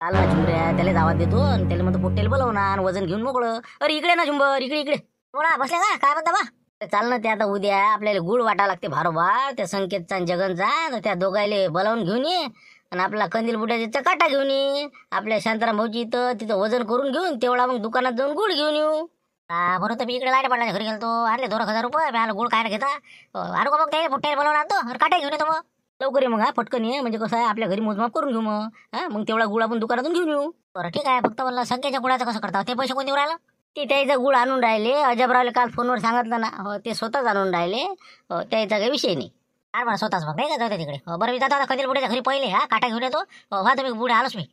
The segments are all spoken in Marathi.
चाल ना झुंबऱ्या, त्याला आवाज देतो आणि त्याला म्हणतो पोट्टेला बोलवणार वजन घेऊन मोकळं. अरे इकडे ना झुंबर, इकडे इकडे. बोला बसले का, काय म्हणता बा? चाल ना, ते आता उद्या आपल्याला गुळ वाटा लागते भारोभार, त्या संकेतचा आणि जगनचा. तर त्या दोघायले बोलावून घेऊन ये आणि आपला कंदील बुड्याचा काटा घेऊन ये. आपल्या शांताराम भाऊची इथं तिथं वजन करून घेऊन तेवढा मग दुकानात जाऊन गुळ घेऊन येऊ. बरोबर, तर मी इकडे लाईट पाडण्याच्या घरी गेलो, आणले 2,000 रुपये. मला गुळ काय घेता आणू का मग? ते पोट्ट्याला बोलावून आणतो आणि काटा घेऊन येतो. मग लवकर ये मग, हा पटकन ये, म्हणजे कसं आहे आपल्या घरी मोजमाप करून घेऊ मग. हा मग तेवढा गुळ आपण दुकानातून घेऊन येऊ. बरं ठीक आहे, फक्त मला संख्येच्या गुळाचं कसं करता, ते पैसे कोण देऊ राहिलं? ते त्याचा गुळ आणून राहिले, अजबरावले काल फोनवर सांगितलं ना. हो, ते स्वतःच आणून राहिले. हो, त्याचा काही विषय नाही. काय म्हणा स्वतःच मग, नाही का? जाऊ दे तिकडे. बरं मी जातो आता कंदील बुड्याच्या घरी पहिले, हा काटा घेऊन येतो. हा तुम्ही बुडे आलोच मी.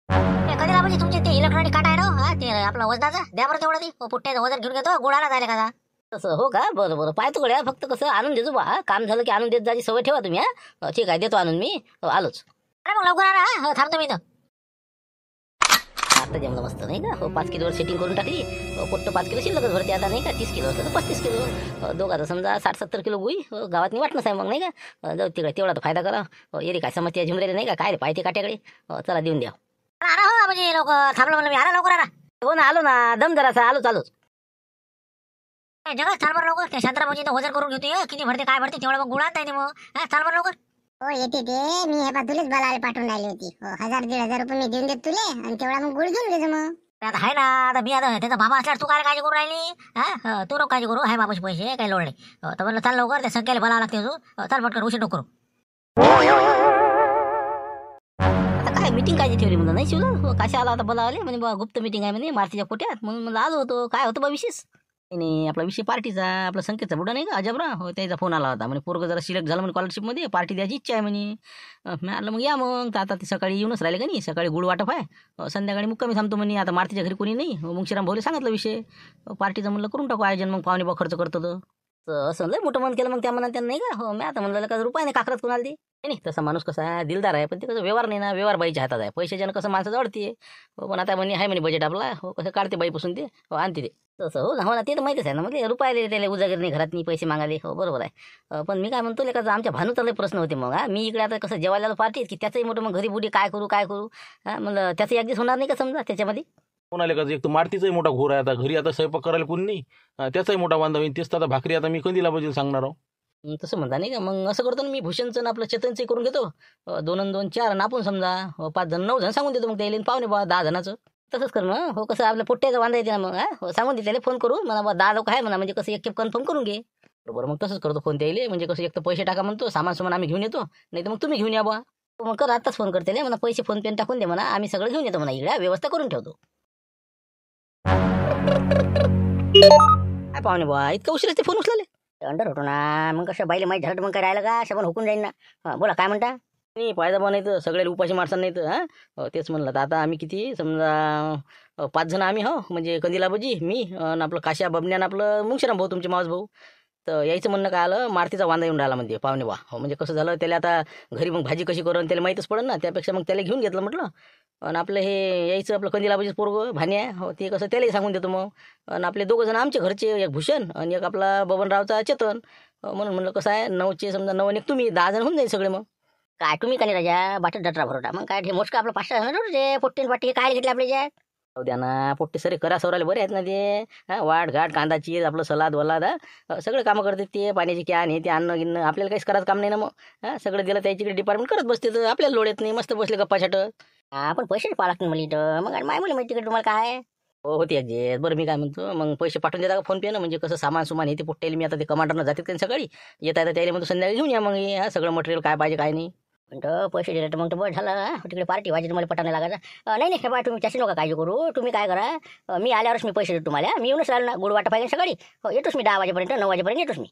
कंदील म्हणजे तुमचे ते इलेक्ट्रॉनिक काटा आहे ना, हा ते आपला वजनाचा द्या बरं तेवढं. ते पुट्ट्याचं वजन घेऊन घेतो, गुळाला जायला का? तसं हो का? बरं बरं, पाहतो कडे. फक्त कसं आणून देतो बा, काम झालं की आणून देत जायची सवय ठेवा तुम्ही. हा ठीक आहे, देतो आणून मी. आलोच. अरे मग लवकर आणा. हो थांबतो मी इथं. आता जमलं मस्त, नाही का? हो 5 किलोवर सेटिंग करून टाकली. पोट्ट 5 किलो शिल्लकच भरते आता, नाही का? 30 किलो असलं तर 35 किलो. दोघांचा समजा 60-70 किलो गुई. गावात नाही वाटणंच आहे मग, नाही का? जाऊ तिकडे, तेवढा तर फायदा करा. येरी काय समस्या झुमरेले, नाही का? काय रे पाहिजे काट्याकडे. चला देऊन द्या. हो म्हणजे लोक थांबलो म्हणलं मी. आला लवकर आणा. हो ना, आलो ना, दम जरासा आलो चालूच. जगा चाल बरं लवकर. त्या शांताराम भाऊजी वजन करून घेतोय, किती भरते काय भरते तेवढं मग गुळात नाही मग. चाल बरं लवकर. हो येते ते. मी हे तुलेच बलाले पाठवून राहिली होती. हो 1,000-1,500 रुपये मी देऊन देत तुले आणि तेवढा मग गुळ घेऊन देतो मग. आता आहे ना, आता मी आता त्याचा बाबा असल्यावर तू काय काळजी करू राहिली? हा तू नको काळजी करू, आहे बाबाचे पैसे काही लोड नाही. तर म्हणलं चाल लवकर, त्या संख्याला बोलावं लागते तू. चाल पटकन, उशीर नको करू. आता काय मीटिंग काय ठेवली म्हणलं, नाही शिवलं? कशा आला आता बोलावले म्हणे, गुप्त मीटिंग आहे म्हणे मारतीच्या पोट्यात. म्हणून मला आलो होतो. काय होतं बा विशेष? नाही, आपला विषय पार्टीचा. आपला संकेतचा बुडा नाही का अजबरा, हो त्याचा फोन आला होता. म्हणजे पोरगं जरा सिलेक्ट झालं म्हणे स्कॉलरशिपमध्ये, पार्टी द्यायची इच्छा आहे म्हणे. मी आलं मग या मग. तर आता ते सकाळी येऊनच राहिले का नाही, सकाळी गुळ वाटप आहे, संध्याकाळी मुक्कामी थांबतो म्हणे. आता मारतीच्या घरी कोणी नाही. मग श्रीराम भाऊला सांगितलं विषय, पार्टीचं म्हणलं करून टाकू आयोजन. मग पाहुणे बा खर्च करतो तर असं लय मोठं मन केलं मग त्या मनात त्यांना, नाही का? हो मी आता म्हणलं का रुपये नाही काकरात कोणाला दे. नाही तसा माणूस कसा आहे, दिलदार आहे, पण ते कसं व्यवहार नाही ना, व्यवहार बाईच्या हातात आहे. पैशाच्यानं कसं माणसं जवळते. हो पण आता म्हणे आहे म्हणे बजेट आपला, हो कसं काढते बाईपासून ते, हो आणते ते तसं. हो ना, ते तर माहितीच आहे ना. मग रुपये त्याला उजागर नाही, घरात नाही पैसे मागाले. हो बरोबर आहे. पण मी काय म्हणतो का, आमच्या भानूचा लय प्रश्न होते मग. मी इकडे आता कसं जेवायला पार्टीत की त्याचंही मोठं मग घरी बुडी काय करू काय करू. म्हणलं त्याचं ॲडजस्ट होणार नाही का समजा त्याच्यामध्ये? कोणाला का एक तर मारतीचाही मोठा घोर आहे. आता घरी आता स्वयंपाक करायला कोणी नाही. त्याचाही मोठा बांधा होईल. तेच तर आता भाकरी आता मी कंदीला बजेल सांगणार आहो. तसं म्हणता नाही का? मग असं करतो ना मी, भूषणचं आणि आपलं चेतनचं करून घेतो. 2 आणि 2 4 आणि आपण समजा 5 जण 9 जण सांगून देतो. मग त्याला पाहुणे बा 10 जणाचं तसंच कर ना. हो कसं आपल्या पोट्ट्याचं बांधा येते ना मग. हो सांगून दे त्याला, फोन करू म्हणा बा 10 लोक आहे म्हणा, म्हणजे कसं एक कन्फर्म करून घे. बरोबर, मग तसंच करतो फोन त्याला. म्हणजे कसं एक तर पैसे टाका म्हणतो, सामान आम्ही घेऊन येतो, नाही तर मग तुम्ही घेऊन या बा. मग कर आत्ताच फोन करते म्हणा, पैसे फोन पे टाकून दे म्हणा, आम्ही सगळं घेऊन येतो म्हणा, इकडे व्यवस्था करून ठेवतो. काय पाहुणे बा इतकं उशीर ते फोन उचलले? अंडर होतो ना, मग कसं बाईले माहीत झालं तर मग काय राहिलं का, शबन हुकून जाईन ना. बोला काय म्हणता? नाही पायदा बा, नाही तर सगळ्याला उपाशी माणसं नाही तर. तेच म्हणलं तर आता आम्ही किती समजा 5 जण आम्ही. हो म्हणजे कंदिलाबाजी, मी आणि आपलं काश्या बबन्यान आपलं मुंगशीराम भाऊ, तुमचे मावस भाऊ. तर यायचं म्हणणं काय आलं, मारतीचा वांदा येऊन राहिला म्हणजे पाहुणे बा. हो म्हणजे कसं झालं, त्याला आता घरी मग भाजी कशी करून त्याला माहीतच पडेल ना. त्यापेक्षा मग त्याला घेऊन घेतलं म्हटलं. आणि आपलं हे यायचं आपलं कंदिलाबाजीचं पोरगं भाण्या, हो ते कसं त्यालाही सांगून देतो मग. आणि आपले 2 जण आमचे घरचे, एक भूषण आणि एक आपला बबनरावचा चेतन. म्हणून म्हणलं कसं आहे 9चे समजा 9 आणि 1 तुम्ही 10 जण होऊन जाईल सगळे. मग काय तुम्ही का नाही राजा बाटत डटरा भरोटा, मग काय मोजका आपलं 500 जण रे. पोट्टीन पाटी काय घेतले आपल्या ज्यात? हो द्या ना, पोट्टे सरे करा सवराले बरे आहेत ना ते. वाट घाट कांदा चीज आपलं सलाद वलाद, सगळं कामं करते ते. पाण्याची कॅन हे ते अन्न गिन्न, आपल्याला काहीच करायचं काम नाही ना मग. सगळं दिलं त्याच्याकडे डिपार्टमेंट करत बसते, तर आपल्याला लोड येत नाही, मस्त बसले गप्पा छाटत. पण पैसे पाहा लागतील मला इथं. मग माय मुली माहिती का तुम्हाला काय? हो होते अजय. बरं मी काय म्हणतो, मग पैसे पाठवून देता का फोन पे ना? म्हणजे कसं सामान सुमान हे ते पोट्टेल मी आता ते कमांडरनं जातात का सकाळी, येता येतं त्याला म्हणतो संध्याकाळी घेऊन या मग. सगळं मटेरियल काय पाहिजे काय नाही. पण पैसे दिले तर मग तर बरं झालं. तिकडे पार्टी व्हायची, तुम्हाला पटाने लागायचं. नाही हे बा तुम्ही त्याची नका काळजी करू. तुम्ही काय करा, मी आल्यावरच मी पैसे देतो तुम्हाला. मी येऊनच राहिलो ना, गुळ वाटा पाहिजे सकाळी. हो येतोच मी 10 वाजेपर्यंत, 9 वाजेपर्यंत येतोच मी.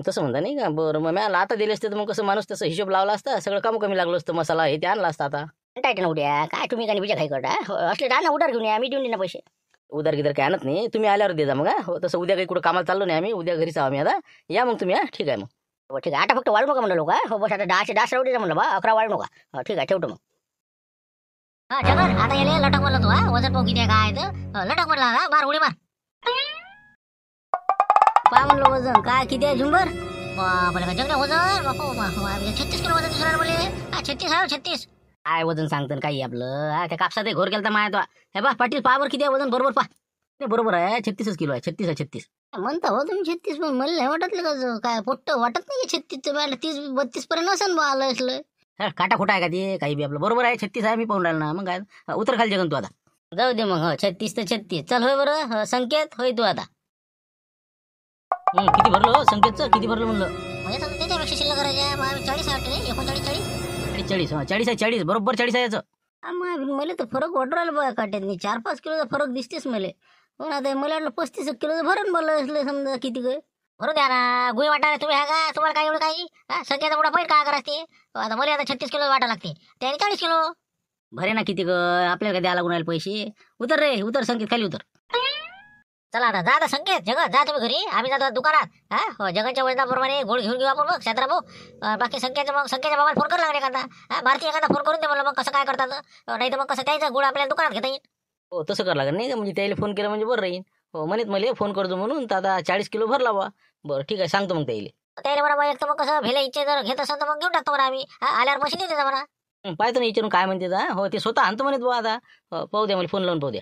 तसं म्हणता नाही का? बरं मग मला आता दिले असते तर मग कसं माणूस तसं हिशोब लावला असता, सगळं काम कमी लागलं असतं, मसाला हे ते आणला असता. आता टायटन उद्या काय तुम्ही काय बिजा काही करता? असले ना उधार घेऊन या, मी देऊन देईन पैसे. उधार गिधार काय आणत नाही, तुम्ही आल्यावर दे जा मग. हो तसं उद्या काही कुठं कामाला चाललो नाही आम्ही, उद्या घरीच आहो आम्ही. आता या मग तुम्ही. ठीक आहे मग. हो ठीक आहे, आता फक्त वाढू नका म्हणलं लोक. हो बस आता 10चे 10 राहू द्या म्हणलं बा, 11 वाढू नका. हो ठीक आहे, ठेवतो मग. जगन आता येले लटक म्हणलं तू. वजन पाहू किती काय तर लटक म्हणला, मार उडी मार. पहा म्हणलं वजन काय किती आहे झुंबर? बापरे का जगण्या वजन 36 किलो वजन दिसणार बोले. 36 आहे 36. काय वजन सांगतं काही आपलं त्या कापसात घोर केलं तर माय तो हे बा पाटील पहा बरं किती आहे वजन बरोबर पहा नाही बरोबर आहे 36 किलो आहे 36 म्हणता हो तुम्ही 36 पण मला नाही वाटतलं का काय पोट्ट वाटत नाही 36 मला 30-32 पर्यंत असेल बा आलं असलं काटा खोटा आहे का ते काही बी आपलं बरोबर आहे 36 आहे मी पाहून राहिलो ना मग काय उतर खाली जगन तू आता जाऊ दे मग 36 तर 36 चल होय बरं संकेत होय तू आता किती भरलं हो संकेतचं किती भरलं म्हणलं म्हणजे त्याच्यापेक्षा शिल्लक करायच्या 40 वाटते 39 40 40 बरोबर 40 आहे याचं मला तर फरक वाटू राहिला बघा काट्यात 4-5 किलोचा फरक दिसतेच मला पण आता मला वाटलं 35 किलोचं भरून बोललं असलं समजा किती काय भरू द्या ना गुई वाटायला तुम्ही हा का तुम्हाला काय एवढं काही सगळ्याचा मोठा पैर काय करायचे आता मला आता 36 किलो वाटा लागते त्याने 40 किलो भरे ना किती ग आपल्याला काय द्यायला लागून राहिले पैसे उतर रे उतर संकेत खाली उतर चला आता जा संकेत जगत जा तुम्ही घरी आम्ही जातो दुकानात जगाच्या वजनाप्रमाणे गोळ घेऊन घेऊ आपण मग क्षेत्रा भाऊ बाकी संकेतच्या बाबाला फोन कर लागले एखादा भारतीय एखादा फोन करून दे मला मग कसं काय करतात नाही तर मग कसं द्यायचं गुळ आपल्याला दुकानात घेता येईल हो तसं करावं लागेल नाही का म्हणजे त्याला फोन केला म्हणजे बरं राहील हो मला फोन करतो म्हणून तर आता 40 किलो भरला बा बरं ठीक आहे सांगतो मग त्याला बरोबर एक तर मग कसं भेले इच्छे जर घेत असेल तर मग घेऊन टाकतो बरं आम्ही आल्यावर पैसे देते बरं पाहतो ना विचारून काय म्हणते हो ते स्वतः आणतो म्हणत बा आता पाहू द्या मला फोन लावून पाहू द्या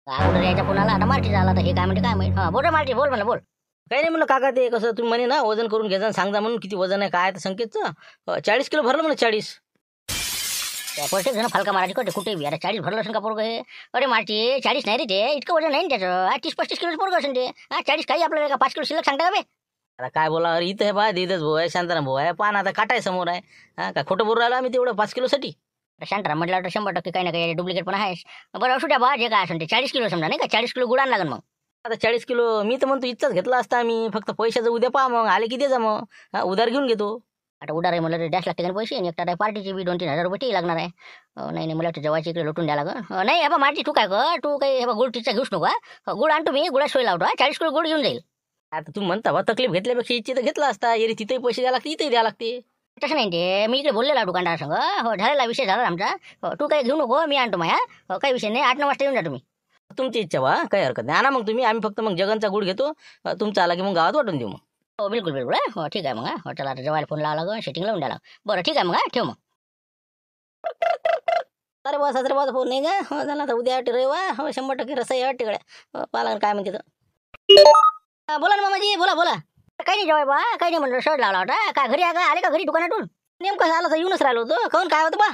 अगोदर याच्या फोनाला आता मार्टी झाला तर हे काय म्हणते काय माहिती बोल रे मार्टी बोल मला बोल काही नाही म्हणलं काका ते कसं तुम्ही म्हणे ना वजन करून घ्यायचं सांगा म्हणून किती वजन आहे काय तर संकेतचं 40 किलो भरलं म्हणलं 40 पैसे घेणं फालका मारायची कटे कुठे बी अरे 40 भरलं असेल का पोरगं हे अरे मार्टी 40 नाही रे ते इतकं वजन नाही त्याचं 30-35 किलोचं पोरगं असेल ते 40 काही आपल्याला का 5 किलो शिल्लक सांगता का बे आता काय बोला अरे इथं हे बा देतच भाऊ आहे शांताराम भाऊ आहे पान आता काटाय समोर आहे का खोटं बोलू राहिलं आम्ही तेवढं 5 किलोसाठी शांताराम म्हटलं तर 100% काही ना काही डुप्लिकेट पण आहे बरं असू द्या बा जे काय असेल ते 40 किलो समजा नाही का 40 किलो गुडान लागेल मग आता 40 किलो मी तर म्हणतो इतकाच घेतला असता मी फक्त पैशाचं उद्या पहा मग आले किती जा मग उधार घेऊन घेतो आता उधार आहे म्हणलं तर डॅश लागते का पैसे आणि एकटा पार्टीची बी 2-3 हजार रुपये लागणार आहे नाही मला वाटतं जेवायची इकडे लुटून द्यायला लागं नाही हे मार्टी तू काय कर तू काही हे गुळ टिचा घेऊच नको गुळ आणतो मी गुळा सोय लावतो 40 किलो गुळ घेऊन जाईल आता तू म्हणता बा तकलीफ घेतल्यापेक्षा इच्छे तर घेतला असता येरी तिथेही पैसे द्यायला लागते इथेही द्यायला लागते तसं नाही ते मी इकडे बोललेला दुकानदार संग झालेला विषय झाला आमचा तू काही घेऊ नको मी आणतो माया काही विषय नाही 8-9 वाजता येऊन जा तुम्ही तुमची इच्छा बा काही हरकत नाही आणा मग तुम्ही आम्ही फक्त मग जगनचा गुळ घेतो तुमचा आला की मग गावात वाटून देऊ मग हो बिलकुल बिलकुल ठीक आहे मग चला आता जेवायला फोन लावा लागं सेटिंग लावून द्याला बरं ठीक आहे मग ठेव मग अरे बस अरे बस फोन नाही का झाला आता उद्या रविवार 100% रसाई आहे तिकडे पाला काय म्हणते बोला ना मामाजी बोला काही नाही जेवाय बा काही नाही म्हणलं शर्ट लावला होता काय घरी आले का घरी दुकानातून नेमकं आलं तर येऊनच राहिलो होतं काहून काय होतं बा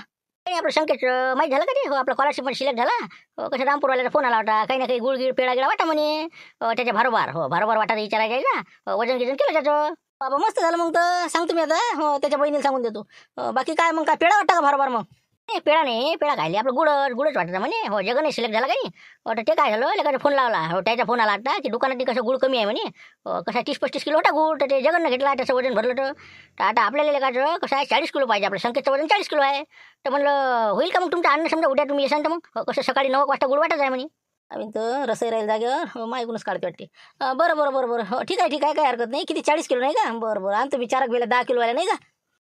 काही आपलं संकेत माहीत झालं का ते हो आपला स्कॉलरशिप पण सिलेक्ट झाला कसं रामपूरवाल्याचा फोन आला होता काही ना काही गुळगिळ पेळा गेला वाटा म्हणे त्याच्या भारोभार वाटा विचारायला ना वजन गिजन केलं त्याचं बाबा मस्त झालं मग तर सांगतो मी आता हो त्याच्या बहिणीला सांगून देतो बाकी काय मग काय पेढा वाटता का भारोभार मग नाही पेढा खायली आपलं गुळच वाटतं म्हणे हो जगन सिलेक्ट झाला काही वाटतं ते काय झालं लेकाचा फोन लावला हो त्याचा फोन आला आता की दुकानात कसं गुळ कमी आहे म्हणे कसा 30-35 किलो होता गुळ तर ते जगननं घेतला त्याचं वजन भरलं तर आता आपल्याला लेकाचं कसं आहे 40 किलो पाहिजे आपलं संकेतचं वजन 40 किलो आहे तर म्हणलं होईल का मग तुमचं अन्न समजा उद्या तुम्ही येसान तर मग कसं सकाळी 9 वाजता गुळ वाटत आहे म्हणे आम्ही तर रसई राहील जागेवर मायकूनच काढते वाटते बरं हो ठीक आहे काही हरकत नाही किती 40 किलो नाही का बरं आणतो मी 4 वेळेला 10 किलो आल्या नाही का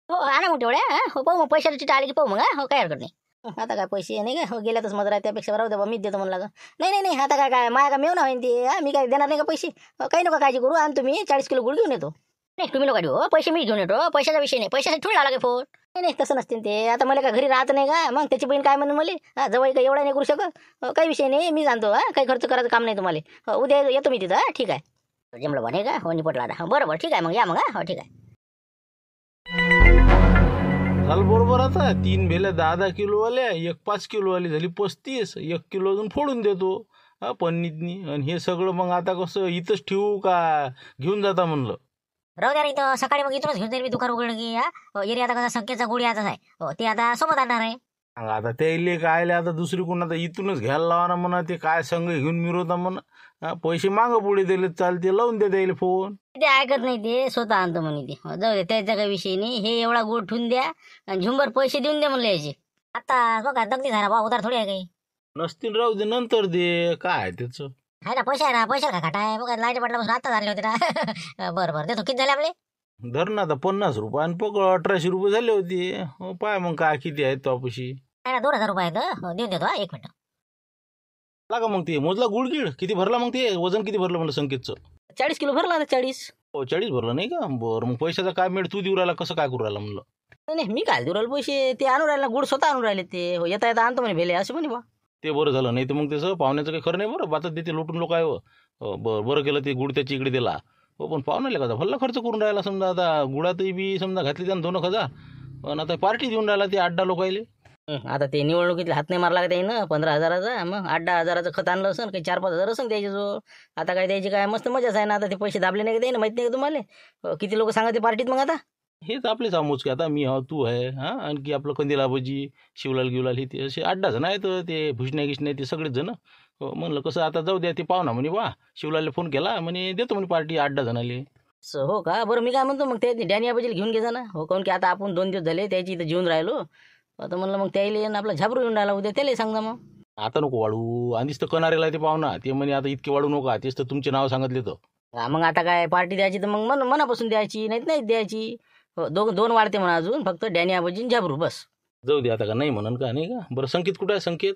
हो आणा मग तेवढ्या हो पाहू मग पैशाची चिठ्ठी आली की पाहू मग हो काही हरकत नाही आता काय पैसे नाही का हो गेल्यातच मदर आहे त्यापेक्षा राहू द्या मीच देतो म्हणलं नाही आता काय माया का मेवना होईन ते मी काय देणार नाही का पैसे काही नका काळजी करू आणि तुम्ही 40 किलो गुळ घेऊन येतो नाही तुम्ही नका देऊ पैसे मी घेऊन येतो पैशाचा विषय नाही पैशासाठी थोडी लागे फोन नाही तसं नसते ते आता मला का घरी राहत नाही का मग त्याची बहीण काय म्हणून मला जवळ काही एवढा नाही करू शकत काही विषय नाही मी जाणतो काही खर्च करायचं काम नाही तुम्हाला उद्या येतो मी तिथं ठीक आहे जमलं बने का हो निपटला आता बरोबर ठीक आहे मग या मग हो ठीक आहे झालं बरोबर आता 3 भेल्या 10 किलो आल्या 5 किलो वाली झाली 35 1 किलो अजून फोडून देतो पन्नीतनी आणि हे सगळं मग आता कसं इथंच ठेवू का घेऊन जाता म्हणलं राहू द्या इथं सकाळी मग इथूनच घेऊन जाईल मी दुकान उघडलं की एरिया आता कसा संख्येचा गुढी आताच आहे ते आता सोबत आणणार आहे आता त्याले काय आता दुसरी कोण आता इथूनच घ्यायला लावा ना म्हणा ते काय संघ घेऊन मिरवता म्हणा पैसे मागं पुढे दिले चालते लावून दे त्याला फोन ते ऐकत नाही ते स्वतः आणतो म्हणे ते जाऊ दे त्याचा काही विषय नाही हे एवढा गुळ ठेवून द्या आणि झुंबर पैसे देऊन द्या म्हणले याचे आता बघा दगदी झाला बा उधार थोडी आहे काही नसतील राहू दे नंतर दे काय त्याचं आहे ना पैसा का खाटा आहे बघा लाईट पडल्यापासून आता झाले होते ना बरं देतो किती झाले आपले धर ना आता 50 रुपये आणि पकड 1800 रुपये झाले होते हो पाय मग काय किती आहेत तो आपशी आहे ना 2000 रुपये आहेत देऊन देतो 1 मिनिट लागा मग ते मोजला गुळगिळ किती भरला मग ते वजन किती भरलं म्हणलं संकेतचं 40 किलो भरला आता 40 हो 40 भरलं नाही का बरं मग पैशाचा काय मिळ तू देऊ राहिला कसं काय करू राहिला म्हणलं नाही नाही, मी काय देऊ राहिलो पैसे, ते आणून राहिले गुड स्वतः आणून राहिले ते. हो, येता येता आणतो म्हणे भेले असं म्हणे बा. ते बरं झालं, नाही तर मग त्याचं पाहुण्याचं काही खरं नाही बरं, बातात देते लुटून लोक आहे हो. बरं केलं ते गुड त्याची इकडे दिला. हो पण पाहुण्याला का भल्ला खर्च करून राहिला समजा, आता गुडातही बी समजा घातली त्यानं 2,000 पण आता पार्टी देऊन राहिला ते 8-10 लोकायले. आता ते निवडणुकीतले हात नाही मारला का त्यानं 15,000चा, मग 8-10,000चं खत आणलं असेल, काही 4-5 हजार असेल त्याच्याजवळ. आता काय द्यायची काय मस्त मजाच आहे ना. आता ते पैसे दाबले नाही का त्यानं, माहित नाही का तुम्हाला? किती लोक सांगा ते पार्टीत मग आता. हेच आपलेच आमोच की आता मी हा तू आहे हां, आणखी आपलं कंदिला भजी, शिवलाल गिवलाल हे ते असे 8-10 जण आहेत. ते भुसण्या गिसण्या ते सगळेच जण. म्हणलं कसं आता जाऊ द्या, ते पाहुणा म्हणे वा शिवलालला फोन केला म्हणे देतो म्हणे पार्टी 8-10 जणाले. हो का, बरं मी काय म्हणतो मग ते डॅनिया बजील घेऊन घे जा ना. हो, काऊन की आता आपण 2 दिवस झाले त्याची इथं जेवून राहिलो. आता म्हणलं मग त्याला आपला झाबरू येऊन राहिला उद्या, त्याला सांगा मग. आता नको वाढू, आधीच तर कनारेला ते पाहुणा ते म्हणे आता इतके वाढू नका, तेच तर तुमचे नाव सांगितले तर. हा, मग आता काय पार्टी द्यायची तर मग मनापासून द्यायची, नाही द्यायची. हो, दोन वाढते म्हणा अजून, फक्त डॅनिया बजीन झाबरू बस. जाऊ दे आता, का नाही म्हणन का नाही का. बरं संकेत कुठं आहे संकेत?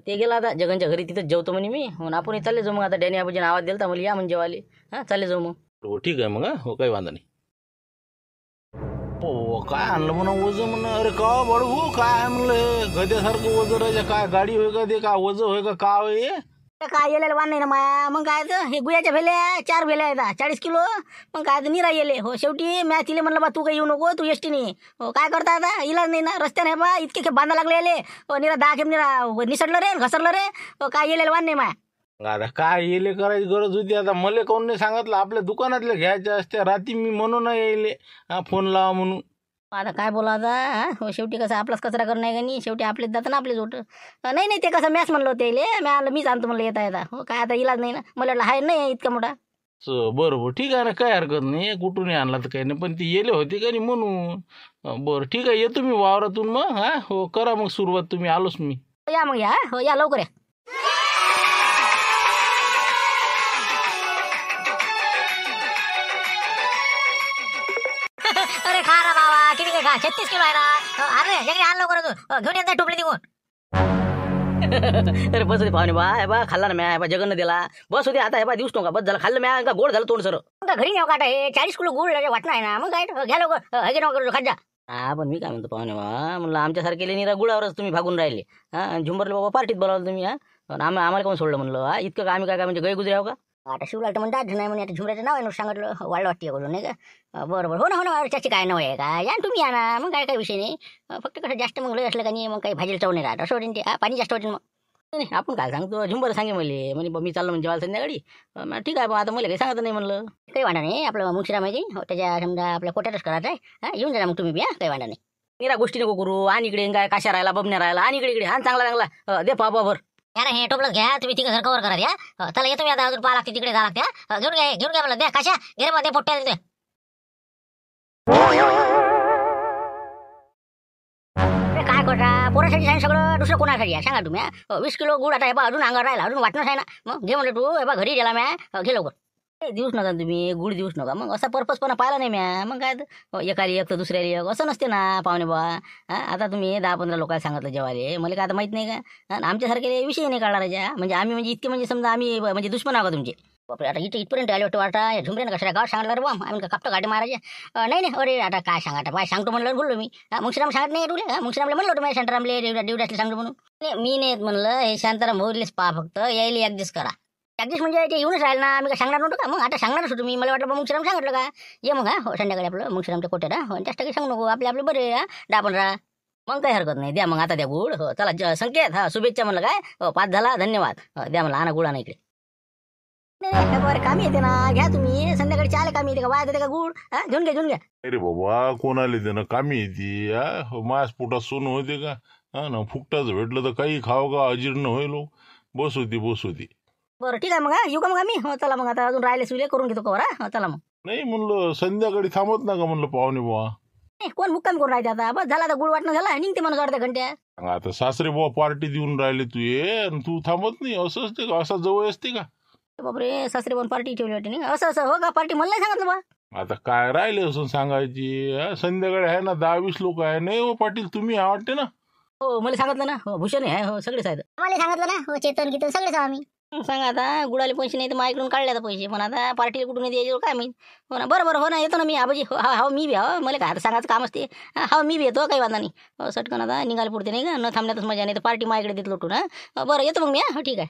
ते गेला आता जगनच्या घरी, तिथं जेवतो म्हणे मी. म्हणून आपण चालले जाऊ मग. आता डॅनिया बजीन आवाज दिला तर मला या म्हणजे जेवाले. हां, चालले जाऊ मग. हो ठीक आहे मग. हो काही वांधा नाही. हो काय आणलं म्हणा वजं म्हणा. अरे का बडू हो काय म्हणलं हे गद्यासारखं वजं राहायचं, काय गाडी होय का ते, का वजं होय का का होय? काय येलेलं वाण नाही ना माया. मग काय तर हे गुयाच्या भेल्या 4 भेल्या आहेत 40 किलो. मग काय तर निरा येले. हो शेवटी मॅ तिले म्हणलं बा तू काही येऊ नको, तू एसटी नाही. हो काय करता आता, इलाज नाही ना, रस्त्याने बा इतके खेप बांधा लागले आले. हो निरा 10 खेप निरा निसटलं रे घसरलं रे. हो काय येलेलं वाण नाही माया. आता काय येले करायची गरज होती, आता मला कोण नाही सांगितलं, आपल्या दुकानातले घ्यायच्या असत्या. रात्री मी म्हणून यायले फोन लावा म्हणून. आता काय बोला आता. हो शेवटी कसं आपलाच कचरा करणं आहे का नाही, शेवटी आपलेच जातं ना आपलेच ओट. नाही ते कसं मॅच म्हणलं होतं यायले, मीच आणतो म्हणलं येता. हो काय आता इलाज नाही ना, मला वाटलं हाय नाही इतका मोठा. बरोबर ठीक आहे ना, काय हरकत नाही, कुठून आणला तर काही नाही, पण ती येले होते का नाही म्हणून. बरं ठीक आहे, येतो मी वावरातून मग. हा हो करा मग सुरुवात तुम्ही, आलोच मी. या मग या. हो या लवकर या. अरे खा ना बाबा, किती काय खा, 36 किलो आहे ना. अरे जगली आण लवकर तू, घेऊन येत टोपली निघून. अरे बस होते पाहुणे बा. हे बा खाल्ला ना म्या, हे बा जगन दिला. बस होते आता, हे बा दिवस नका बस झालं खाल्लं म्या, का गोड झालं तोंड सर. मग घरी नेऊ काटा, हे 40 किलो गुळ वाटणं आहे ना. मग काय घ्या लवकर, हगे नका करू, खात जा. हा पण मी काय म्हणतो पाहुणे बा, म्हणलं आमच्यासारखे निरा गुळावरच तुम्ही भागून राहिले. हा झुंबरले बाबा पार्टीत बोलावलं तुम्ही. हा आम्हाला कोण सोडलं म्हणलं. हा इतकं का आम्ही काय म्हणजे गै गुजरे आहो का. आता शिवलाल तर म्हणतात नाही म्हणे, आता झुमऱ्याचं नाव आहे ना सांगितलं, वाढलं वाटते करून नाही का. बरोबर हो ना त्याची काय नाव आहे का, या ना तुम्ही या ना. मग काय विषय नाही. फक्त कसं जास्त मग लय असलं का नाही, मग काही भाजीला चव नाही राहत असं वाटेल ते. पाणी जास्त वाटेल मग. नाही आपण काय सांगतो, झुंबर सांगे मला म्हणे मी चाललो म्हणजे जेवायला संध्याकाळी. ठीक आहे बा, आता मला काही सांगत नाही म्हणलं. काही वाटा नाही, आपलं मुंगशिरा माहिती त्याच्या समजा आपल्या कोट्यातच करायचं आहे. हा येऊन जा मग तुम्ही बी. काही वाटा नाही. निरा गोष्टी नको करू. आणि इकडे काय काशा राहिला बबण्या राहिला, आणि इकडे हा चांगला दे पापाभर. यार हे टोपलं घ्या तुम्ही, तिघं घर कवर करा या. चला येतो मी आता, अजून पाहा लागते तिकडे जा लागते. घेऊन घ्या मला, द्या कशा घे मध्ये पोट्ट्या देते. काय कोटा पोरासाठी आहे सगळं, दुसरं कोणासाठी आहे सांगा तुम्ही. 20 किलो गुळ आता हे बा अजून अंगावर राहिला, अजून वाटणंच आहे ना. मग घे म्हणलं तू, हे बा घरी गेला म्या, घे लवकर. देऊच नका तुम्ही गुळ देऊच नका. मग असा पर्पजपणा पाहिला नाही म्या. मग काय एकाली एक तर दुसऱ्याला एक असं नसते ना पाहुणे बा. आता तुम्ही 10-15 लोकांना सांगितलं जेवाले, मला काय आता माहित नाही का. आमच्यासारखे विषय नाही काढणार ज्या, म्हणजे आम्ही म्हणजे इतके म्हणजे समजा आम्ही म्हणजे दुश्मन आहोत तुमचे. बापरे आता इथपर्यंत आले वाटतं. वाटा झुमऱ्यानं कशाला गाव सांगितलं रे बा, आम्ही का कापतो गाडी महाराज. नाही अरे आता काय सांगा, काय सांगतो म्हणलं बोललो मी. मग श्राम सांगत नाही तुला. मग श्रामला म्हणलं होतं मी शांतारामले देवडासले सांगतो म्हणून. मी नाही म्हणलं, हे शांताराम भोरलेच पहा, फक्त यायला ऍडजस्ट करा. ऍडजस्ट म्हणजे ते येऊनच राहील ना, आम्ही काय सांगणार नव्हतं का. मग आता सांगणारच होतो मी. मला वाटलं मग श्राम सांगितलं का ये मग. हो संध्याकाळी आपलं मग श्रामच्या कोट्यात. हो जास्त काही सांगू नको, आपले बरे 10-15. मग काही हरकत नाही, द्या मग आता द्या गुळ. हो चला संकेत. हा शुभेच्छा म्हणलं काय. हो 5 झाला, धन्यवाद. द्या म्हणलं आणा गुळा नाही इकडे. नाही बरं कामी येते ना, घ्या तुम्ही. संध्याकाळी चाले कामी येते का, वाया येते का गुळ. हा घेऊन घ्या. अरे बाबा कोणाला दे ना, कामी येते. मास पोटात सोनं होते का. हा ना, फुकटाचं भेटलं तर काही खाव का, अजीर्ण होईल. बस होती. बरं ठीक आहे मग. येऊ का मग आम्ही. हो चला मग, आता अजून राहिले सुले करून घेतो कवर. हा चला मग. नाही म्हणलं संध्याकाळी थांबत ना का म्हणलं पाहुणे बुवा. कोण मुक्काम करून राहते आता. बस झाला आता गुळ वाटणं झाला, निघते म्हणून अर्ध्या घंट्या. आता सासरे बुवा पार्टी देऊन राहिले तू ये, आणि तू थांबत नाही. असं असते का, असा जवळ असते का. बापरे सासरे पण पार्टी ठेवली वाटते नाही. असं हो का, पार्टी मला नाही सांगितलं बा. आता काय राहिले असं सांगायची. संध्याकाळी आहे ना 10-20 लोक आहे. नाही हो पाटील तुम्ही वाटते ना. हो मला सांगितलं ना. हो भूषण आहे. हो सगळेच आहेत. आम्हाला सांगितलं ना. हो चेतन गीतन सगळेच आम्ही. सांगा आता गुडाले पैसे नाही तर माझ्याकडून काढले आता पैसे पण आता पार्टीला कुठून द्यायचे काय मी हो ना बरं हो ना येतो ना मी आबाजी हो मी बी हो मला काय आता सांगायचं काम असते हो मी बी येतो काही वादा नाही सटकन आता निघायला पुरते नाही का न थांबण्यातच मजा नाही तर पार्टी माझ्याकडे देत लोटून बरं येतो मग मी हो ठीक आहे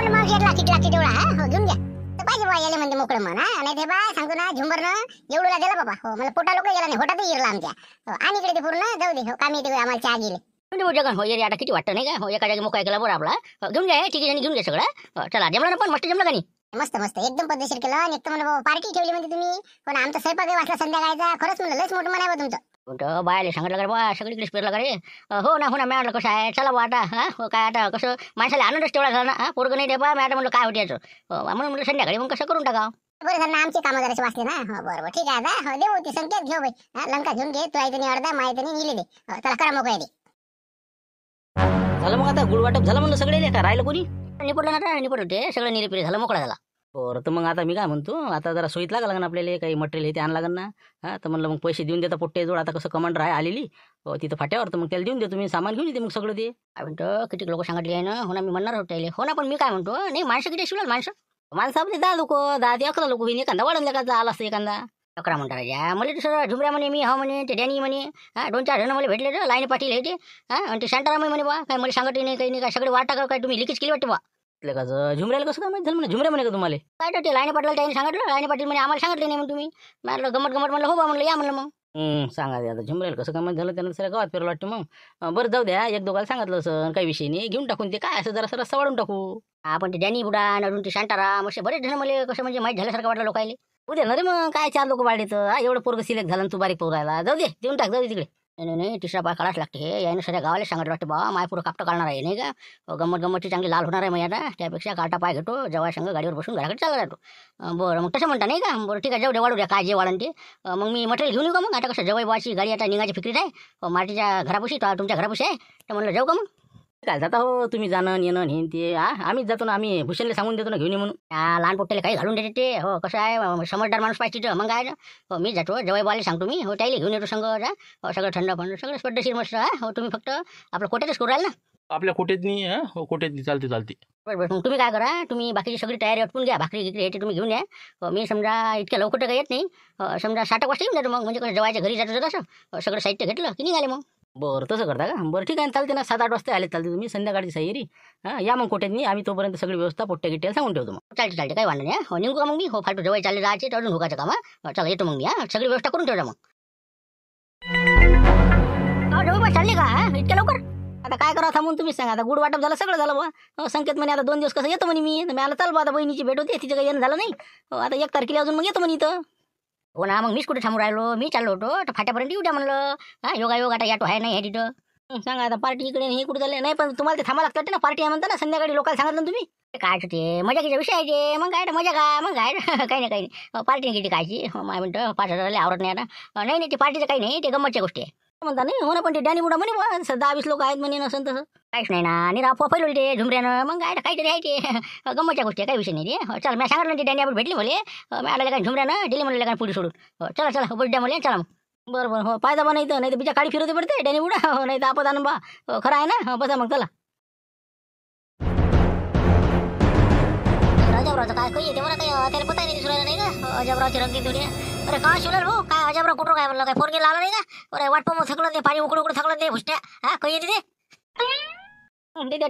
मग 1 लाख एवढा हो घेऊन घ्या तर पाहिजे बा याले म्हणजे मोकळं मन नाही ते बा सांगतो ना झुंबरनं एवढूला दिला बाबा हो मला पोटा लोक गेला नाही होटातही गिरला आमच्या आणि इकडे ते पूर्ण जाऊ दे हो कामी येते आम्हाला चहा गेले जगन हो ये आता किती वाटतं नाही का हो एका जागी मोकळा केला बरं आपला घेऊन घ्या ठीक आहे घेऊन घ्या सगळं चला जमलं ना पण मस्त जमलं का नाही मस्त मस्त एकदम पद्धतशीर केलं आणि एकदम म्हणलं पार्टी ठेवली म्हणजे तुम्ही पण आमचा स्वयंपाक वाचला संध्याकाळचा खरंच म्हणलं लयच मोठं म्हणावं तुमचं कोणतं बायले सांगितलं का बा सगळीकडेच पेरलं का रे हो ना मॅडम कसं आहे चला बा आता हो काय आता कसं माणसाला आनंदच तेवढा झाला ना पोरगं नाही दे बा मॅडम म्हणलं काय होते याचं म्हणून म्हणलं संध्याकाळी मग कसं करून टाका बरं झालं ना आमची कामं जराशी वाचले ना हो बरोबर ठीक आहे आता हो देऊ ती संकेत घेऊ बाई लंका घेऊन घे तू ऐकणी अर्धा माहिती निले दे चला करा मोकळ्या दे झालं मग आता गुळ वाटप झालं म्हणलं सगळे का राहिलं कोणी निपटलं ना निपटलं ते सगळं निरेपिरे झालं मोकळा झाला बरं तर मग आता मी काय म्हणतो आता जरा सोयीत लागा लागेल आपल्याला काही मटेरियल हे ते आण लागेल ना तर म्हणलं मग पैसे देऊन देता पोट्टे जोड आता कसं कमांडर आहे आलेली तिथं फाट्यावर तर मग त्याला देऊन देतो मी सामान घेऊन येते मग सगळं ते काय म्हणतो किती लोक सांगितले आहे ना हो ना मी म्हणणार होते हो ना पण मी काय म्हणतो नाही माणसं किती शिवलं माणसं आपले 10 लोक 10 ते 11 लोक होईन एखादा वाढून का आला असतं एखादा 11 म्हणता राजा मला तसं झुमऱ्या म्हणे मी हो म्हणे ते डॅनी म्हणे 2-4 जण मला भेटले लाईन पाटील हे ते आणि ते शांताराम म्हणे बा काय मला सांगत नाही काही नाही काय सगळे वाटा काय तुम्ही लिकेज केली वाटते बा का झुमऱ्याला कसं काय माहिती झालं म्हणे झुमऱ्या म्हणे का तुम्हाला काय ते लाईन पाटील त्यांनी सांगितलं लाईन पाटील म्हणे आम्हाला सांगितलं नाही मग तुम्ही म्हटलं गमत म्हणलं हो बा म्हणलं या म्हणलं मग सांगा द्या आता झुमऱ्याला कसं काय माहिती झालं त्यानं सगळ्या गावात फिरलं वाटतं मग बरं जाऊ द्या एक दोघाला सांगितलं असं काही विषय नाही घेऊन टाकून ते काय असं जरा रस्ता वाढून टाकू आपण ते डॅनी बुडा अजून ते शांताराम असे बरेच जण मला कसं म्हणजे माहीत झाल्यासारखं वाटलं लोकायले उद्या ना रे मग काय 4 लोक वाढले तर एवढं पोरग सिलेक्ट झालं तू बारीक पोरायला जाऊ दे देऊन टाक जाऊ दे तिकडे नाही तिसरा पाय काढाच लागते याने सगळ्या गावाला सांगत वाटते बा माय पुरं कापटं काढणार आहे नाही का गंमतची चांगली लाल होणार आहे मग आता त्यापेक्षा काटा पाय घेतो जेव्हा संघ गाडीवर बसून घराकडे चालला जातो बरं मग तसं म्हणता नाही का बरं ठीक आहे जाऊ दे वाढू द्या काय जे वाढन ते मग मी मटेरियल घेऊन येऊ का मग आता कसं जवळची गाडी आता निघायची फिक्रीत आहे माटीच्या घरापाशी तुमच्या घरापाशी आहे तर म्हणलं जाऊ का मग काय जाता हो तुम्ही जाणं येणं हे ते आम्हीच जातो ना आम्ही भूषणला सांगून देतो ना घेऊन ये म्हणून लहान पोट्याला काही घालून देते ते हो कसं आहे समजदार माणूस पाहिजे तिथं मग काय ना हो मी जातो जवळबाला सांगतो मी हो त्याला घेऊन येतो संघ हो सगळं थंड पण सगळं पद्धतशीर मस्त हो तुम्ही फक्त आपलं कोट्यातच करू राहील ना आपल्या कोट्यातनी हो कोट्यातनी चालते बरं मग तुम्ही काय करा तुम्ही बाकीची सगळी तयारी अटपून घ्या भाकरी गिकरी येते तुम्ही घेऊन या मी समजा इतक्या लवकर काही येत नाही समजा 7 वाजता येऊन जातो मग म्हणजे कसं जवायच्या घरी जातो जसं सगळं साहित्य घेतलं की निघाले मग बरं तसं करता का बरं ठीक आहे चालते ना 7-8 वाजता आले चालते तुम्ही संध्याकाळची सैरी या मग कोट्यातनी आम्ही तोपर्यंत सगळी व्यवस्था पोट्ट्या गिट्ट्याला सांगून ठेवतो मग चालते काही वाढणार नाही हो निघू का मग मी हो फालतू जवळ चालले जायचे अजून हुकाचं काम चला येतो मग मी सगळी व्यवस्था करून ठेवता मग जवळ चालले का इतक्या लवकर आता काय करा थांबून तुम्हीच सांगा आता गुड वाटप झालं सगळं झालं बा संकेत म्हणे आता 2 दिवस कसं येतो म्हणे मी मला चाल बा आता बहिणीची भेट होती तिचं काही येणं झालं नाही आता 1 तारखेला अजून मग येतो म्हणे इथं हो ना मग मीच कुठे थांबून राहिलो मी चाललो होतो तर फाट्यापर्यंत येऊ द्या म्हणलं योगा आता याटो आहे नाही आहे तिथं सांगा आता पार्टी इकडे हे कुठे झालं नाही पण तुम्हाला ते थांबा लागतं ना पार्टी आहे म्हणता ना संध्याकाळी लोकांना सांगितलं ना तुम्ही काय ते मजाकीचा विषय आहे ते मग काय मजा का मग काय काही नाही पार्टी किती कायची माय म्हणतं 5,000 आवडत नाही आता नाही ते पार्टीचं काही नाही ते गंमतच्या गोष्टी आहे म्हणता नाही हो ना पण ते डॅनी बुडा म्हणे 10-20 लोक आहेत म्हणे नसं तसं काहीच नाही ना आणि राफा पहिलं ते झुमऱ्यानं मग काय काहीतरी आहे ते गंमतच्या गोष्टी काही विषय नाही ते चला मी सांगितलं ते डॅनी आपण भेटली मला मी आला काय झुमऱ्यानं दिली म्हणलं काय पुढे सोडून चला बड्या मला चला मग बरं हो पायदा बा नाही तर बिचा काळी फिरवते पडते डॅनी बुडा हो नाही तर आपत आणून बा खरं आहे ना बसा मग चला अजबरावचं काय काही तेव्हा काही त्याला पता नाही सुरायला नाही का अजबरावची रंगी थोडी अरे काय शिवलं भाऊ काय अजबराव कुठं काय म्हणलं काय फोन आला नाही का अरे वाट पाहून थकलं ते पाणी उकडं थकलं ते भुसट्या काही येते ते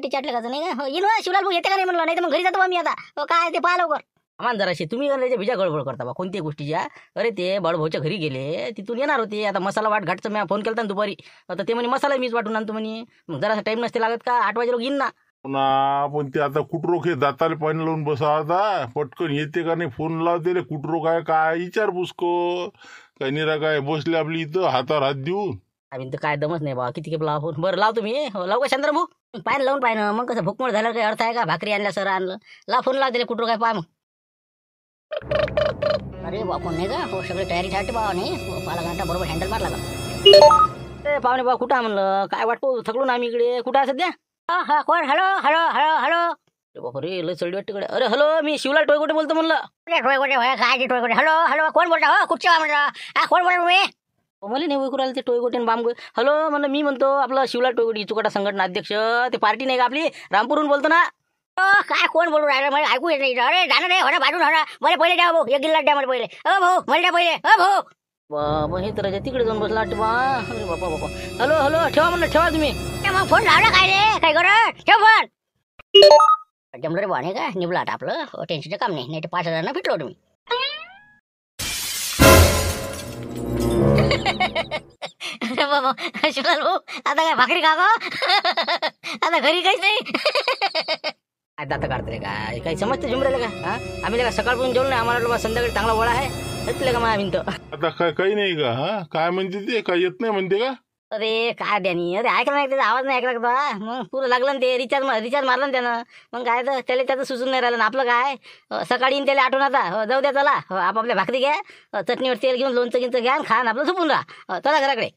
चाटलं का नाही का येईल शिवलाल भाऊ येते का नाही म्हणलं नाही तर मग घरी जातो मी आता काय ते पाहा लवकर आम्हाला जराशी तुम्ही त्याच्या भिजा गडबड करता बा कोणत्या गोष्टीच्या अरे ते बाळूभाऊच्या घरी गेले तिथून येणार होते आता मसाला वाट घाटचं मी फोन केला ना दुपारी आता ते म्हणे मसाला मीच वाटून आणतो म्हणे मग जरासा टाईम नसते लागत का 8 वाजे लोक येईन ना पण ते आता कुटरोक हे दाताला पाणी लावून बसा आता पटकन येते का नाही फोन लावते कुटरोक आहे काय विचार पुसको काय निरा काय बसले आपली इथं हातावर हात देऊन आम्ही तर काय दमच नाही बा किती लाव फोन बरं लाव तुम्ही लाव का चंद्र भाऊ पाहिलं लावून पाहिलं मग कसं भूकमोड झालं काही अर्थ आहे का भाकरी आणल्या सर आणलं लाव फोन लाव दिले कुठं काय पहा मग अरे बा कोण नाही का हो सगळी तयारी ठेवते बा नाही पाला घंटा बरोबर हँडल मारला का पाहुणे बा कुठं म्हणलं काय वाटतो थकलो ना आम्ही इकडे कुठं आहे सध्या हा कोण हॅलो हॅलो हॅलो हॅलो बापरे लय चढली वाटते कडे अरे हॅलो मी शिवलाल टोयकोटे बोलतो म्हणलं टोयकोटे काय टोयकोटे हॅलो हॅलो कोण बोलता हो कुठच्या म्हणलं कोण बोला तुम्ही मला नाही ओळखू राहिले ते टोयकोटे बाम हॅलो म्हणलं मी म्हणतो आपलं शिवलाल टोयकोटे चुकाटा संघटना अध्यक्ष ते पार्टी नाही का आपली रामपूरहून बोलतो ना काय कोण बोलू राहिलं मला ऐकू येत नाही. अरे जाणार रे होणार बाजून होणार. मला पहिले द्या भाऊ, एक गिल्ला द्या मला पहिले. भाऊ मला द्या पहिले. भाऊ बाबा हे तर तिकडे जाऊन बसला वाटतं बा. अरे बापा बापा. हॅलो हॅलो ठेवा म्हणलं, ठेवा तुम्ही. मग फोन लावला काय रे, काय करत ठेव फोन. जमलं रे बा, नाही का निबला आता आपलं. टेन्शनचं काम नाही, नाही तर 5,000 ना भेटलो तुम्ही. अरे बाबा शिवलाल भाऊ, आता काय भाकरी खा गं? आता घरी काहीच नाही. काय दाता काढते रे काय, काही समजते जुमरेला का? हा आम्ही का सकाळपासून जेवलो नाही, आम्हाला वाटलं बा संध्याकाळी चांगला वळा आहे. घेतलं का मग आम्ही तर. आता काय काही नाही का? हा काय म्हणते ते, काय येत नाही म्हणते का? अरे काय द्यानी, अरे ऐकलं नाही त्याचा आवाज नाही ऐकला का? मग पुरं लागलं ना ते रिचार्ज मारलं ना त्यानं. मग काय तर त्याला त्याचं सुचून नाही राहिलं ना आपलं काय. सकाळी येईन त्याला आठवण आता. जाऊ द्या चला, आपापल्या भाकरी घ्या, चटणीवर तेल घेऊन लोणचं गिंचं घ्या आणि खा आणि आपलं झोपून राहा. चला घराकडे.